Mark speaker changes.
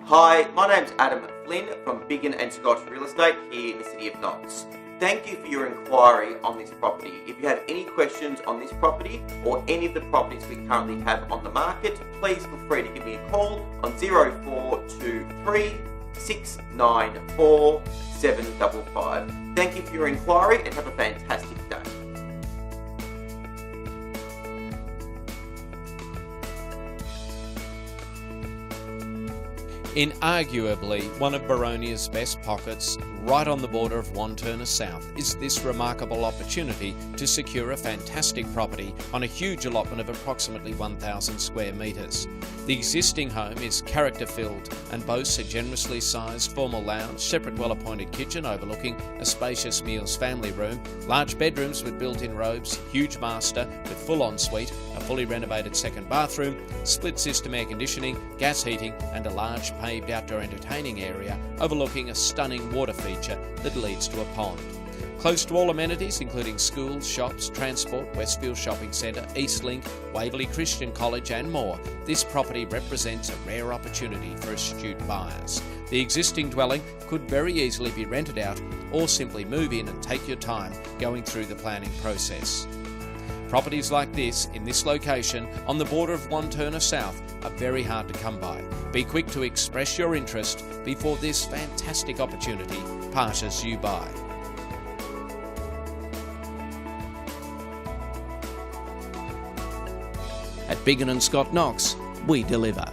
Speaker 1: Hi, my name's Adam Flynn from Biggin and Scott Real Estate here in the City of Knox. Thank you for your inquiry on this property. If you have any questions on this property or any of the properties we currently have on the market, please feel free to give me a call on 0423 694 755. Thank you for your inquiry and have a fantastic day.
Speaker 2: In arguably one of Boronia's best pockets, right on the border of Wantirna South, is this remarkable opportunity to secure a fantastic property on a huge allotment of approximately 1,000 square metres. The existing home is character-filled and boasts a generously sized formal lounge, separate well-appointed kitchen overlooking a spacious meals family room, large bedrooms with built-in robes, huge master with full ensuite, a fully renovated second bathroom, split system air conditioning, gas heating and a large paved outdoor entertaining area overlooking a stunning water feature that leads to a pond. Close to all amenities including schools, shops, transport, Westfield Shopping Centre, Eastlink, Waverley Christian College and more, this property represents a rare opportunity for astute buyers. The existing dwelling could very easily be rented out or simply move in and take your time going through the planning process. Properties like this, in this location, on the border of Wantirna South, are very hard to come by. Be quick to express your interest before this fantastic opportunity passes you by. At Biggin & Scott Knox, we deliver.